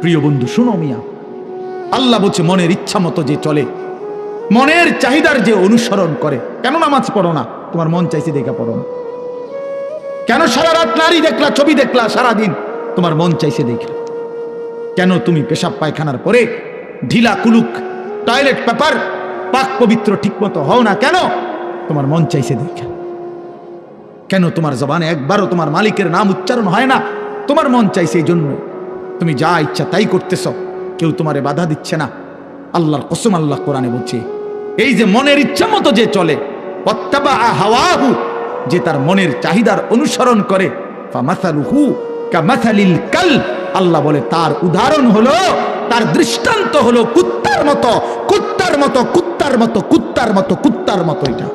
প্রিয় বন্ধু শুনো মিয়া, আল্লাহ বলছে মনের ইচ্ছা মতো যে চলে, মনের চাহিদার যে অনুসরণ করে। কেন নামাজ পড়ো না? তোমার মন চাইছে দেখা পড়ো না। কেন সারা রাত নারী দেখলা, ছবি দেখলা সারাদিন? তোমার মন চাইছে দেখা। কেন তুমি পেশাব পায়খানার পরে ঢিলা কুলুক টয়লেট পেপার পাক পবিত্র ঠিক মতো হও না? কেন? তোমার মন চাইছে দেখা। কেন তোমার জবানে একবারও তোমার মালিকের নাম উচ্চারণ হয় না? তোমার মন চাইছে এই জন্য। তুমি যা ইচ্ছা তাই করতেছ, কেউ তোমারে বাধা দিচ্ছে না। আল্লাহর কসম, আল্লাহ কোরআনে বলছে এই যে মনের ইচ্ছা মতো যে চলে, ওয়াত্তাবা হাওয়াহু, যে তার মনের চাহিদার অনুসরণ করে, ফামাসালুহু কামাসালিল কালব, আল্লাহ বলে তার উদাহরণ হলো, তার দৃষ্টান্ত হলো কুত্তার মতো, কুত্তার মতো, কুত্তার মতো, কুত্তার মতো, কুত্তার মতো। এটা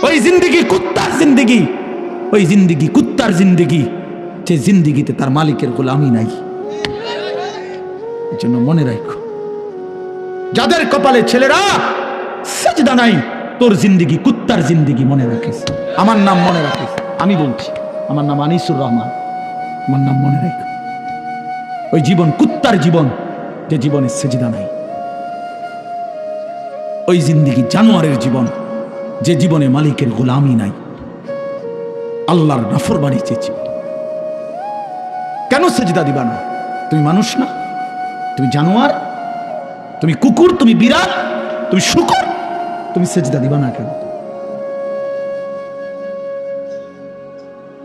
ওই জিন্দেগি কুত্তার জিন্দেগি, ওই জিন্দেগি কুত্তার জিন্দেগি, যে জিন্দেগিতে তার মালিকের গোলামি নাই। এজন্য মনে রাখো, যাদের কপালে ছেলেরা সিজদা নাই, তোর জিন্দেগি কুত্তার জিন্দেগি, মনে রাখিস। আমার নাম মনে রাখিস, আমি বলছি, আমার নাম আনিসুর রহমান, আমার নাম মনে রাখো। ওই জীবন কুত্তার জীবন, যে জীবনে সিজদা নাই। ওই জিন্দেগি জানোয়ারের জীবন, যে জীবনে মালিকের গোলামি নাই, আল্লাহর নাফরমানি চেয়েছি। কেন সিজদা দিবা না? তুমি মানুষ না? তুমি জানোয়ার? তুমি কুকুর? তুমি বিড়াল? তুমি শূকর? তুমি সিজদা দিবা না কেন?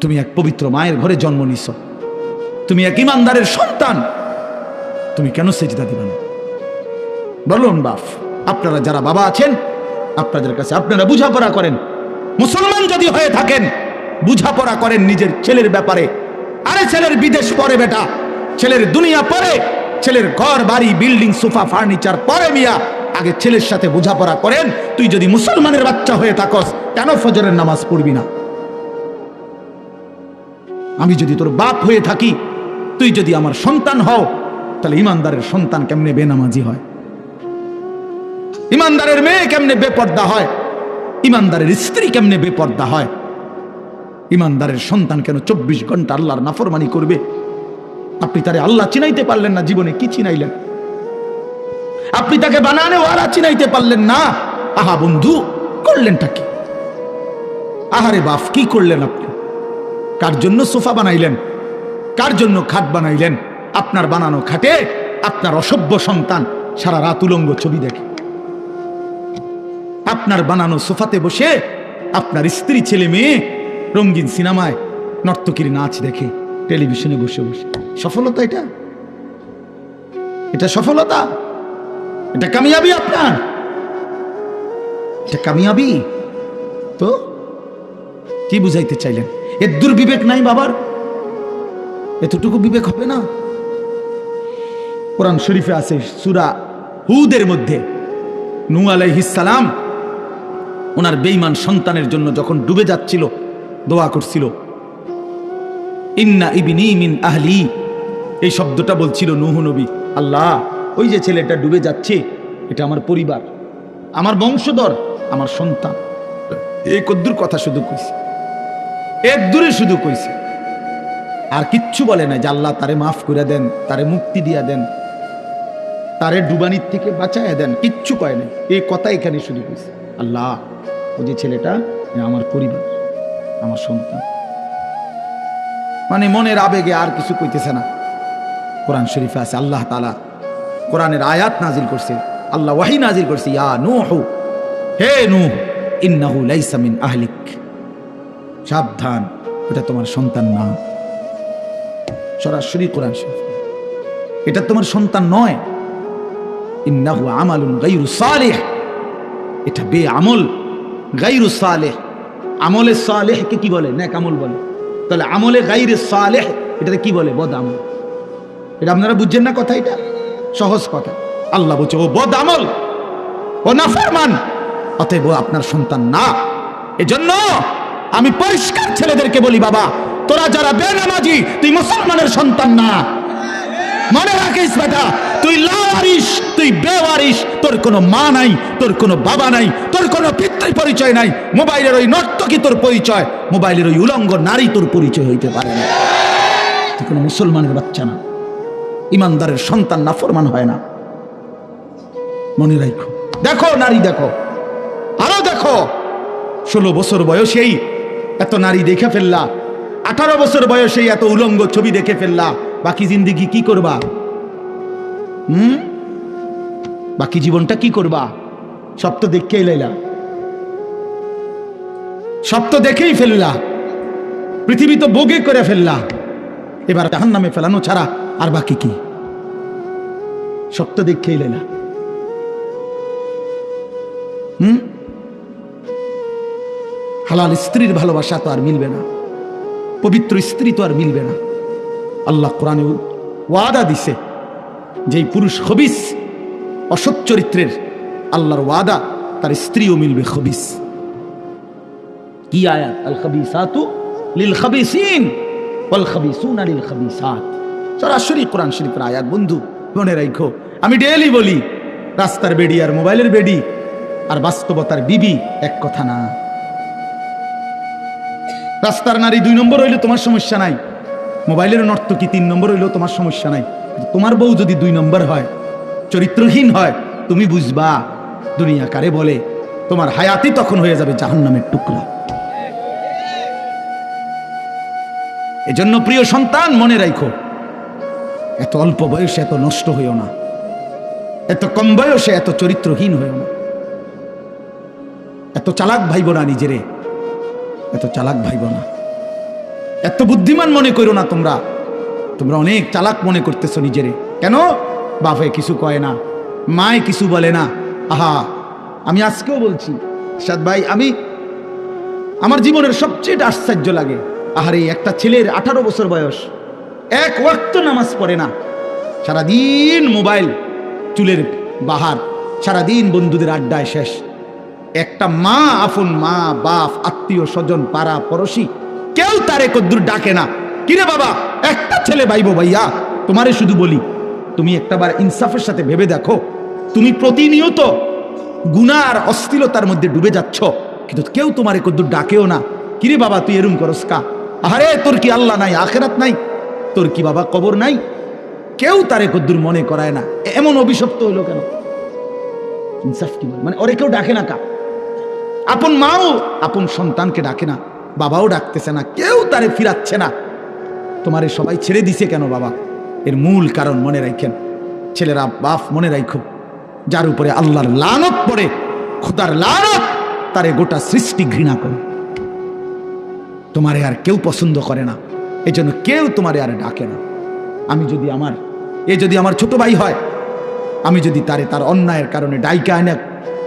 তুমি এক পবিত্র মায়ের ঘরে জন্ম নিছ, তুমি এক ইমানদারের সন্তান, তুমি কেন সিজদা দিবা না? বলুন বাপ, আপনারা যারা বাবা আছেন, আপনাদের কাছে আপনারা বুঝাপড়া করেন। মুসলমান যদি হয়ে থাকেন, বুঝাপড়া করেন নিজের ছেলের ব্যাপারে। আরে ছেলের বিদেশ পরে বেটা, ছেলের দুনিয়া পরে, ছেলের ঘর বাড়ি বিল্ডিং সোফা ফার্নিচার পরে মিয়া, আগে ছেলের সাথে বোঝাপড়া করেন। তুই যদি মুসলমানের বাচ্চা হয়ে থাকস, কেন ফজরের নামাজ পড়বি না? আমি যদি তোর বাপ হয়ে থাকি, তুই যদি আমার সন্তান হও, তাহলে ইমানদারের সন্তান কেমনে বেনামাজি হয়? ইমানদারের মেয়ে কেমনে বেপর্দা হয়? ইমানদারের স্ত্রী কেমনে বেপর্দা হয়? ইমানদারের সন্তান কেন 24 ঘন্টা আল্লাহর নাফরমানি করবে? আপনি তারে আল্লাহ চিনাইতে পারলেন না, জীবনে কি চিনাইলেন? আপনি তাকে বানানে ওয়ালা চিনাইতে পারলেন না। আহা বন্ধু, করলেনটা কি? আহারে বাপ, কি করলেন আপনি? কার জন্য সোফা বানাইলেন? কার জন্য খাট বানাইলেন? আপনার বানানো খাটে আপনার অসভ্য সন্তান সারা রাত উলঙ্গ ছবি দেখে। আপনার বানানো সোফাতে বসে আপনার স্ত্রী ছেলে মেয়ে রঙিন সিনেমায় নর্তকীর নাচ দেখে, টেলিভিশনে বসে বসে। সফলতা এটা? এটা সফলতা? এটা কামিয়াবি আপনার? এটা কামিয়াবি? তো কি বুঝাইতে চাইলেন? এর দুর্বিবেক নাই বাবার? এতটুকু বিবেক হবে না? কোরআন শরীফে আছে সূরা হুদের মধ্যে, নূহ আলাইহিস সালাম ওনার বেঈমান সন্তানের জন্য যখন ডুবে যাচ্ছিল, দোয়া করছিল, ইন্না ইবনি মিন আহলি, এই শব্দটা বলছিল নূহ নবী। আল্লাহ, ওই যে ছেলেটা ডুবে যাচ্ছে, এটা আমার পরিবার, আমার বংশধর, আমার সন্তান। এই কদ্দুর কথা শুধু কইছে, এর দূরে শুধু কইছে, আর কিচ্ছু বলে না যে আল্লাহ তারে মাফ করে দেন, তারে মুক্তি দিয়া দেন, তারে ডুবানির থেকে বাঁচায় দেন, কিচ্ছু কয় না। এই কথা এখানে শুধু কইছে, আল্লাহ ওই যে ছেলেটা আমার পরিবার, আমার সন্তান। মানে মনের আবেগে আর কিছু কইতেছে না। কোরআন শরীফে আছে আল্লাহ তাআলা কোরআনের আয়াত নাজিল করছে, আল্লাহ ওয়াহি নাজিল করছে, ইয়া নূহ, হে নূহ, ইন্নাহু লাইসা মিন আহলিক, সাবধান, এটা তোমার সন্তান না। সরাসরি কোরআন শরীফ, এটা তোমার সন্তান নয়। ইন্নাহু আমালুন গায়রু সালিহ, এটা বেআমল, গায়রু সালেহ। আমলে সালেহকে কি বলে? নেক আমল বলে। তাহলে আমলে গায়রে সালেহ এটাকে কি বলে? বদ আমল। এটা আপনারা বুঝছেন না কথা? এটা সহজ কথা। আল্লাহ বলছে ও বদ আমল, ও নাফরমান, অতএব আপনার সন্তান না। এজন্য আমি পরিষ্কার ছেলেদেরকে বলি, বাবা তোরা যারা বেনামাজি, তুই মুসলমানের সন্তান না। মনে রাখিস বেটা, তুই লাওয়ারিস, তুই বেওয়ারিস, তোর কোনো মা নাই, তোর কোনো বাবা নাই, তোর কোনো পিতৃ পরিচয় নাই। মোবাইলের ওই নর্তকী তোর পরিচয়, মোবাইলের ওই উলঙ্গ নারী তোর পরিচয় হইতে পারে না। তুই কোনো মুসলমানের বাচ্চা না। ইমানদারের সন্তান নাফরমান হয় না। মনে রাখো, দেখো নারী, দেখো আরো দেখো, 16 বছর বয়সেই এত নারী দেখে ফেললা, 18 বছর বয়সেই এত উলঙ্গ ছবি দেখে ফেললা, বাকি জিন্দিগি কি করবা? বাকি জীবনটা কি করবা? সব তো দেখেই লাইলা, সব তো দেখেই ফেললা, পৃথিবী তো ভোগে করে ফেললা, এবার জাহান্নামে ফেলানো ছাড়া আর বাকি কি? সব তো দেখেই লাইলা। হালাল স্ত্রীর ভালোবাসা তো আর মিলবে না, পবিত্র স্ত্রী তো আর মিলবে না। আল্লাহ কোরআনে ওয়াদা দিছে, যেই পুরুষ খবিস, অসৎ চরিত্রের, আল্লাহর ওয়াদা তার স্ত্রীও মিলবে খবিস। কি আয়াত? আল খাবিসাতু লিল খাবিসিন ওয়াল খাবিসুনা লিল খাবিসাত। সরাসরি কোরআন শরীফের আয়াত। বন্ধু মনে রাখো, আমি ডেইলি বলি, রাস্তার বেডি আর মোবাইলের বেডি আর বাস্তবতার বিবি এক কথা না। রাস্তার নারী 2 নম্বর হইলে তোমার সমস্যা নাই, মোবাইলের নর্তকী 3 নম্বর হইলেও তোমার সমস্যা নাই। তোমার বউ যদি 2 নম্বর হয়, চরিত্রহীন হয়, তুমি বুঝবা দুনিয়া কারে বলে। তোমার হায়াতই তখন হয়ে যাবে জাহান্নামের টুকরা। এজন্য প্রিয় সন্তান মনে রাখো, এত অল্প বয়সে এত নষ্ট হইও না, এত কম বয়সে এত চরিত্রহীন হইও না, এত চালাক ভাইব না নিজেরে, এত চালাক ভাইব না, এত বুদ্ধিমান মনে করো না। তোমরা তোমরা অনেক চালাক মনে করতেছো নিজেরে। কেন? বাপে কিছু কয় না, মায়ে কিছু বলে না। আহা, আমি আজকেও বলছি সাদ ভাই, আমার জীবনের সবচেয়ে আশ্চর্য লাগে, আহারে একটা ছেলের 18 বছর বয়স, এক ওয়াক্ত নামাজ পড়ে না, সারাদিন মোবাইল, চুলের বাহার, সারাদিন বন্ধুদের আড্ডায় শেষ। একটা মা, আপন মা, বাপ, আত্মীয় স্বজন, পাড়া পড়শি, কেউ তারে কদ্দুর ডাকে না। কিরে বাবা, একটা ছেলে ভাইবো ভাইয়া, তোমারে শুধু বলি, তুমি একটাবার ইনসাফের সাথে ভেবে দেখো, তুমি প্রতিনিয়ত গুনাহ আর অশ্লীলতার মধ্যে ডুবে যাচ্ছ, কিন্তু কেউ তোমারে কদ্দুর ডাকেও না। কিরে বাবা, তুই এরম করস কা? আরে তোর কি আল্লাহ নাই, আখেরাত নাই? তোর কি বাবা কবর নাই? কেউ তারে কদ্দুর মনে করায় না। এমন অভিশপ্ত হইলো কেন? ইনসাফ কি মানে? ওরে কেউ ডাকে না কা? আপন মাও আপন সন্তানকে ডাকে না, বাবাও ডাকতেছে না, কেউ তারে ফিরাচ্ছে না। তোমারে সবাই ছেড়ে দিছে কেন বাবা? এর মূল কারণ মনে রাখেন, ছেলেরা, বাপ মনে রাখো, যার উপরে আল্লাহর লানত পড়ে, খোদার লানত, তারে গোটা সৃষ্টি ঘৃণা করে। তোমারে আর কেউ পছন্দ করে না, এজন্য কেউ তোমারে আর ডাকে না। যদি আমার ছোট ভাই হয়, আমি যদি তার অন্যায়ের কারণে ডাইকা আনে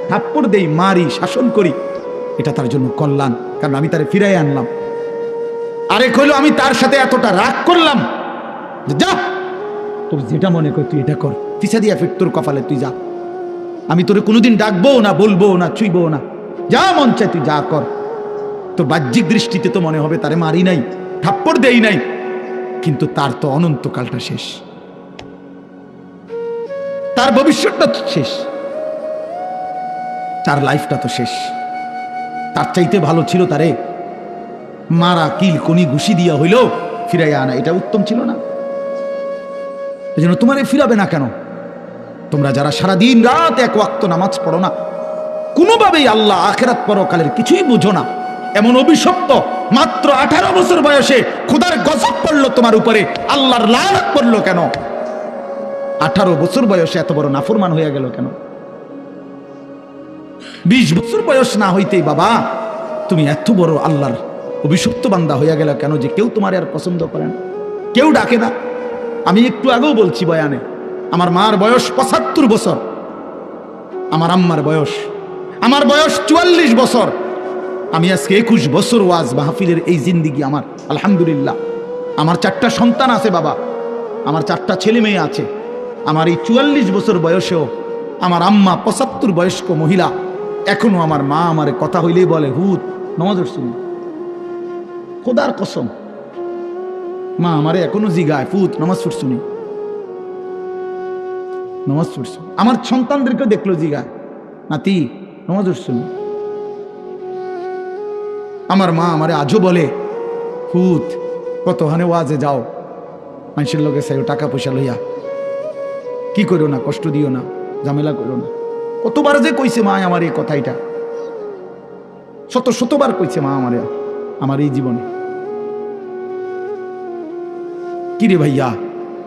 থাপ্পড় দেই, মারি, শাসন করি, এটা তার জন্য কল্যাণ, কারণ আমি তারে ফিরাই আনলাম। আরেক হইলো আমি তার সাথে এতটা রাগ করলাম, যা তোর যেটা মনে কর তুই এটা কর, ফিসা দিয়া ফির তোর কপালে তুই যা, আমি তোরে কোনোদিন ডাকবো না, বলবো না, ছুঁইবো না, যা মন চাই তুই যা কর। তো বাহ্যিক দৃষ্টিতে তো মনে হবে তারে মারি নাই, থাপ্পড় দেই নাই, কিন্তু তার তো অনন্তকালটা শেষ, তার ভবিষ্যৎটা শেষ, তার লাইফটা তো শেষ। তার চাইতে ভালো ছিল তারে মারা, কিল কোনি ঘুষি দিয়া হইলো ফিরাইয়া আনা, এটা উত্তম ছিল না? এই জন্য তোমারে ফিরাবে না কেন? তোমরা যারা সারাদিন রাত এক ওয়াক্ত নামাজ পড়ো না, কোনোভাবেই আল্লাহ আখেরাত পরকালের কিছুই বুঝো না, এমন অভিশপ্ত, মাত্র 18 বছর বয়সে খোদার গজব পড়লো তোমার উপরে, আল্লাহর লানত পড়লো কেন? 18 বছর বয়সে এত বড় নাফরমান হয়ে গেল কেন? 20 বছর বয়স না হইতেই বাবা তুমি এত বড় আল্লাহর অভিশপ্ত বান্দা হইয়া গেল কেন, যে কেউ তোমার আর পছন্দ করে না, কেউ ডাকে না? আমি একটু আগেও বলছি বয়ানে, আমার মার বয়স 75 বছর, আমার আম্মার বয়স, আমার বয়স 44 বছর। আমি আজকে 21 বছর ওয়াজ মাহফিলের এই জিন্দিগি আমার, আলহামদুলিল্লাহ। আমার 4টা সন্তান আছে বাবা, আমার 4টা ছেলে মেয়ে আছে। আমার এই 44 বছর বয়সেও আমার আম্মা 75 বয়স্ক মহিলা, এখনো আমার মা আমার কথা হইলেই বলে, হুত নামাজ পড়ছিস? খোদার কসম, মা আমারে এখনো জিগায়, ফুত নামাজ পড়ছুনি, নামাজ পড়ছো? আমার সন্তানদেরকে দেখলো জিগায়, নাতি নামাজ পড়ছুনি? আমার মা আমারে আজও বলে, ফুত কত হানে ওয়াজে যাও, মানুষের লোকে চাই টাকা পয়সা লইয়া, কি করো না, কষ্ট দিও না, ঝামেলা করো না। কতবার যে কইছে মা আমার এই কথাইটা, শতবার কইছে মা আমার এই জীবনে। কিরে ভাইয়া,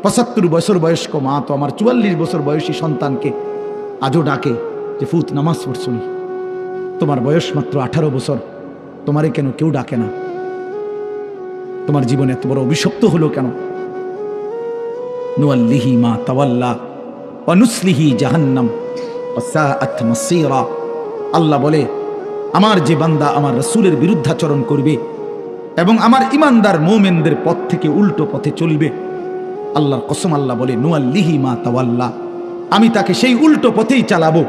৭৫ বছর বয়স্ক মা তো আমার ৪৪ বছর বয়সী সন্তানকে আজও ডাকে যে ফুত নামাজ পড়ছুনি, তোমার বয়স মাত্র ১৮ বছর, তোমারে কেন কেউ ডাকে না? তোমার জীবনে এত বড় অভিশপ্ত হলো কেন? নুয়াল্লিহি মা তাওয়াল্লা ওয়া নুসলিহি জাহান্নাম ওয়া সাআত মাসীরা। আল্লাহ বলে, আমার যে বান্দা আমার রাসূলের বিরুদ্ধাচরণ করবে এবং আমার ঈমানদার মুমিনদের পথ থেকে উল্টো পথে চলবে, আল্লাহর কসম আল্লাহ বলে, নুয়াল্লিহি মা তাওয়াল্লা, আমি তাকে সেই উল্টো পথেই চালাবো,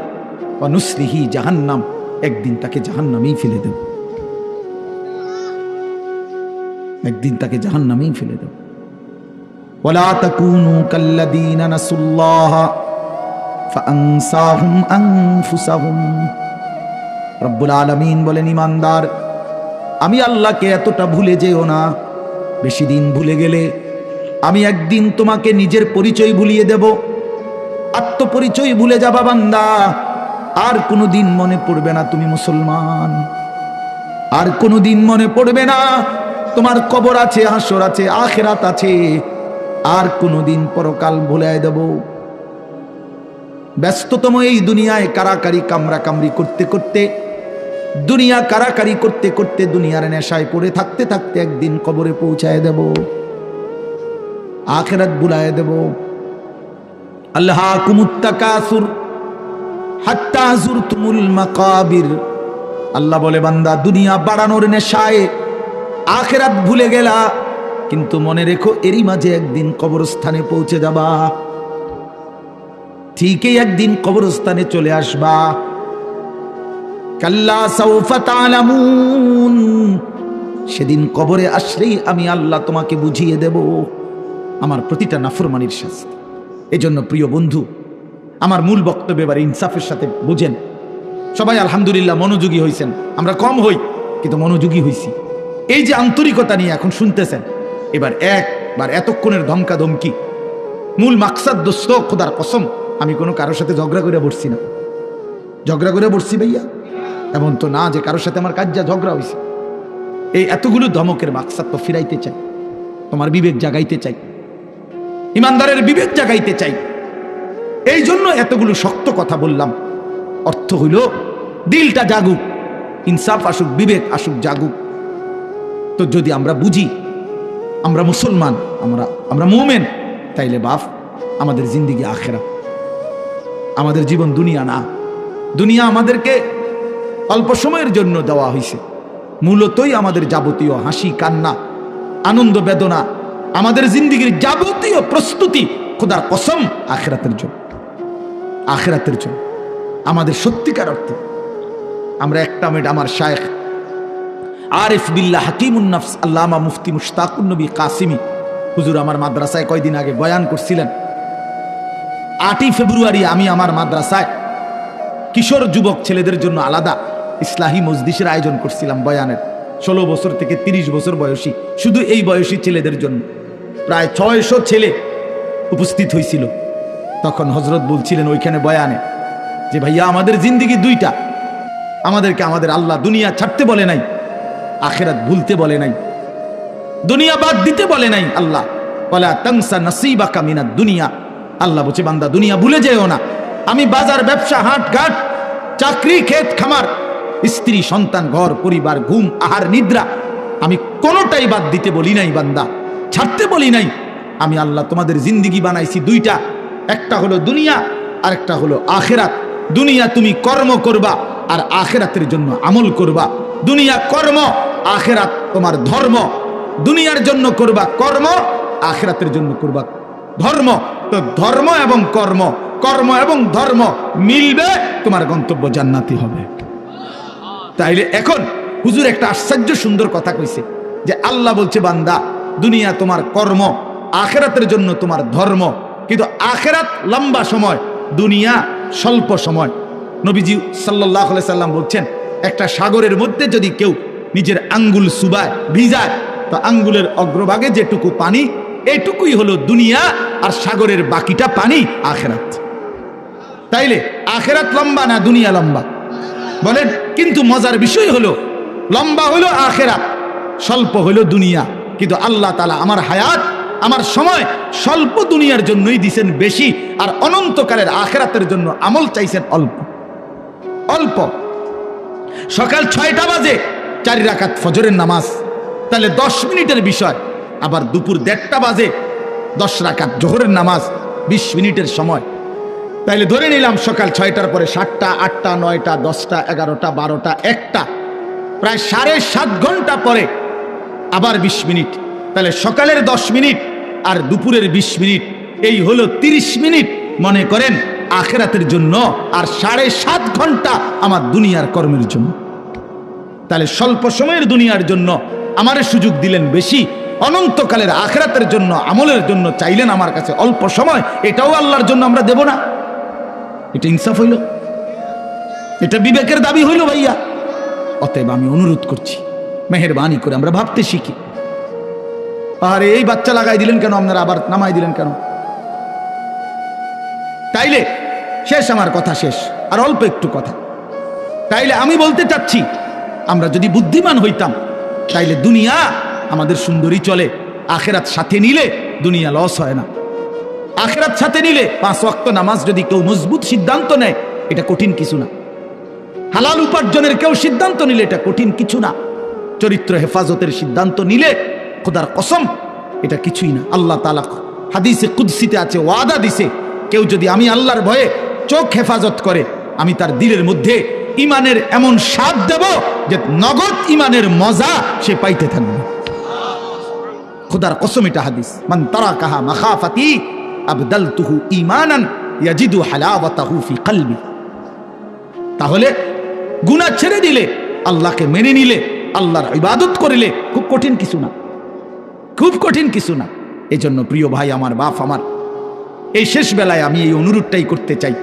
ওয়া নুসলিহি জাহান্নাম, একদিন তাকে জাহান্নামেই ফেলে দেব, একদিন তাকে জাহান্নামেই ফেলে দেব। ওয়ালা তাকুনু কাল্লাযীনা নাসুল্লাহ ফাআনসাহুম আনফুসাহুম। রব্বুল আলামিন বলেন, ঈমানদার, আমি আল্লাহকে এতটা ভুলে যেও না। বেশি দিন ভুলে গেলে আমি একদিন তোমাকে নিজের পরিচয় ভুলিয়ে দেব, আত্মপরিচয় ভুলে যাবা বান্দা। আর কোনোদিন মনে পড়বে না তুমি মুসলমান, আর কোনোদিন মনে পড়বে না তোমার কবর আছে, হাসর আছে, আখিরাত আছে। আর কোনোদিন পরকাল ভুলাই দেব। ব্যস্ততম এই দুনিয়ায় কারাকারি কামড়াকামড়ি করতে করতে, দুনিয়া কারাকারি করতে করতে, দুনিয়ার নেশায় পড়ে থাকতে থাকতে একদিন কবরে পৌঁছায় দেব, আখিরাত ভুলাই দেব। আল্লাহাকুমুত তাকাসুর হাত্তা যুরতুমুল মাকাবির। আল্লাহ বলে, বান্দা, দুনিয়া বাড়ানোর নেশায় আখিরাত ভুলে গেলা, কিন্তু মনে রেখো এরই মাঝে একদিন কবরস্থানে পৌঁছে যাবা, ঠিকই একদিন কবরস্থানে চলে আসবা। কাল্লা সাউফা তা'লামুন, সেদিন কবরে আসলেই আমি আল্লাহ তোমাকে বুঝিয়ে দেব আমার প্রতিটা নাফরমানির শাস্তি। এজন্য প্রিয় বন্ধু, আমার মূল বক্তব্য এবার ইনসাফের সাথে বুঝেন। সবাই আলহামদুলিল্লাহ মনোযোগী হয়েছেন, আমরা কম হই কিন্তু মনোযোগী হইছি। এই যে আন্তরিকতা নিয়ে এখন শুনতেছেন, এবার একবার এতক্ষণের ধমকা ধমকি, মূল মাকসাদ দোস্ত, খোদার কসম আমি কোনো কারোর সাথে ঝগড়া করে বসছি না। ঝগড়া করে বসছি ভাইয়া এমন তো না যে কারোর সাথে আমার কাজ্জা ঝগড়া হয়েছে। এই এতগুলো ধমকের মাকসাদ তো ফিরাইতে চাই, তোমার বিবেক জাগাইতে চাই, ইমানদারের বিবেক জাগাইতে চাই। এই জন্য এতগুলো শক্ত কথা বললাম। অর্থ হইল দিলটা জাগুক, ইনসাফ আসুক, বিবেক আসুক, জাগুক। তো যদি আমরা বুঝি আমরা মুসলমান, আমরা মুমিন, তাইলে বাপ আমাদের জিন্দিগি আখিরাত, আমাদের জীবন দুনিয়া না। দুনিয়া আমাদেরকে অল্প সময়ের জন্য দেওয়া হয়েছে, মূলতই আমাদের যাবতীয় হাসি কান্না আনন্দ বেদনা, আমাদের জিন্দিগির যাবতীয় প্রস্তুতি খোদার কসম আখিরাতের জন্য, আখিরাতের জন্য। আমাদের সত্যিকার অর্থে আমরা একটা মিনিট, আমার শায়েখ আরিফ বিল্লাহ হাকিমুন নফস আল্লামা মুফতি মুশতাকুন নবী কাসিমি হুজুর আমার মাদ্রাসায় কয়দিন আগে বয়ান করছিলেন। 8ই ফেব্রুয়ারি আমি আমার মাদ্রাসায় কিশোর যুবক ছেলেদের জন্য আলাদা ইসলাহি মজলিসের আয়োজন করছিলাম বয়ানের। 16 বছর থেকে 30 বছর বয়সী, শুধু এই বয়সী ছেলেদের জন্য প্রায় 600 ছেলে উপস্থিত হয়েছিল। তখন হজরত বলছিলেন ওইখানে বয়ানে যে ভাইয়া, আমাদের জিন্দিগি দুইটা, আমাদেরকে আমাদের আল্লাহ দুনিয়া ছাড়তে বলে নাই, আখিরাত ভুলতে বলে নাই, দুনিয়া বাদ দিতে বলে নাই। আল্লাহ ওয়ালা তানসা নাসিবাকা মিনাদ দুনিয়া, আল্লাহ বলছে বান্দা দুনিয়া ভুলে যেও না। আমি বাজার, ব্যবসা, হাট ঘাট, চাকরি, ক্ষেত খামার, স্ত্রী, সন্তান, ঘর পরিবার, ঘুম, আহার, নিদ্রা, আমি কোনোটাই বাদ দিতে বলি নাই বান্দা, ছাড়তে বলি নাই। আমি আল্লাহ তোমাদের জিন্দিগি বানাইছি দুইটা, একটা হলো দুনিয়া আর একটা হলো আখিরাত। দুনিয়া তুমি কর্ম করবা আর আখিরাতের জন্য আমল করবা। দুনিয়া কর্ম, আখিরাত তোমার ধর্ম। দুনিয়ার জন্য করবা কর্ম, আখিরাতের জন্য করবা ধর্ম। তো ধর্ম এবং কর্ম, কর্ম এবং ধর্ম মিলবে, তোমার গন্তব্য জান্নাতি হবে। তাইলে এখন হুজুর একটা আশ্চর্য সুন্দর কথা কইছে যে আল্লাহ বলছে বান্দা দুনিয়া তোমার কর্ম, আখিরাতের জন্য তোমার ধর্ম। কিন্তু আখিরাত লম্বা সময়, দুনিয়া স্বল্প সময়। নবীজি সাল্লাল্লাহু আলাইহি সাল্লাম বলছেন, একটা সাগরের মধ্যে যদি কেউ নিজের আঙ্গুল সুবায়, ভিজায়, তো আঙ্গুলের অগ্রভাগে যেটুকু পানি, এইটুকুই হলো দুনিয়া, আর সাগরের বাকিটা পানি আখেরাত। তাইলে আখেরাত লম্বা না দুনিয়া লম্বা বলেন? কিন্তু মজার বিষয় হলো লম্বা হলো আখেরাত, স্বল্প হলো দুনিয়া। কিন্তু আল্লাহ তাআলা আমার হায়াত, আমার সময় স্বল্প দুনিয়ার জন্যই দিছেন বেশি, আর অনন্তকালের আখেরাতের জন্য আমল চাইছেন অল্প অল্প। সকাল 6টা বাজে 4 রাকাত ফজরের নামাজ, তাহলে 10 মিনিটের বিষয়। আবার দুপুর 1:30টা বাজে 10 রাকাত জোহরের নামাজ, 20 মিনিটের সময়। তাইলে ধরে নিলাম সকাল 6টার পরে 7টা, 8টা, 9টা, 10টা, 11টা, 12টা, 1টা, প্রায় 7.5 ঘন্টা পরে আবার 20 মিনিট। তাহলে সকালের 10 মিনিট আর দুপুরের 20 মিনিট, এই হলো 30 মিনিট মনে করেন আখেরাতের জন্য, আর 7.5 ঘন্টা আমার দুনিয়ার কর্মের জন্য। তাহলে স্বল্প সময়ের দুনিয়ার জন্য আমারে সুযোগ দিলেন বেশি, অনন্তকালের আখেরাতের জন্য আমলের জন্য চাইলেন আমার কাছে অল্প সময়। এটাও আল্লাহর জন্য আমরা দেব না? এটা ইনসাফ হইল? এটা বিবেকের দাবি হইল ভাইয়া? অতএব আমি অনুরোধ করছি, মেহেরবানি করে আমরা ভাবতে শিখি। আরে এই বাচ্চা লাগাই দিলেন কেন আপনারা, আবার নামাই দিলেন কেন? তাইলে শেষ, আমার কথা শেষ, আর অল্প একটু কথা। তাইলে আমি বলতে চাচ্ছি, আমরা যদি বুদ্ধিমান হইতাম তাইলে দুনিয়া আমাদের সুন্দরী চলে, আখেরাত সাথে নিলে দুনিয়া লস হয় না। আখেরাত সাথে নিলে 5 ওয়াক্ত নামাজ যদি কেউ মজবুত সিদ্ধান্ত নেয়, এটা কঠিন কিছু না। হালাল উপার্জনের কেউ সিদ্ধান্ত নিলে এটা কঠিন কিছু না। চরিত্র হেফাজতের সিদ্ধান্ত নিলে খোদার কসম এটা কিছুই না। আল্লাহ তাআলা হাদিসে কুদসিতে আছে, ওয়াদা দিছে, কেউ যদি আমি আল্লাহর ভয়ে চোখ হেফাজত করে, আমি তার দিলের মধ্যে ইমানের এমন স্বাদ দেব যে নগদ ইমানের মজা সে পাইতে থাকবে। খোদার কসম এটা হাদিস। মান তারাকাহা মাখাফাতি আবদালতুহু ঈমানান ইয়াজিদু হালাওয়াতাহু ফি কলবি। তাহলে গুনাহ ছেড়ে দিলে, আল্লাহকে মেনে নিলে, আল্লাহর ইবাদত করিলে খুব কঠিন কিছু না, খুব কঠিন কিছু না। এজন্য প্রিয় ভাই আমার, বাপ আমার, এই শেষ বেলায় আমি এই অনুরোধটাই করতে চাই,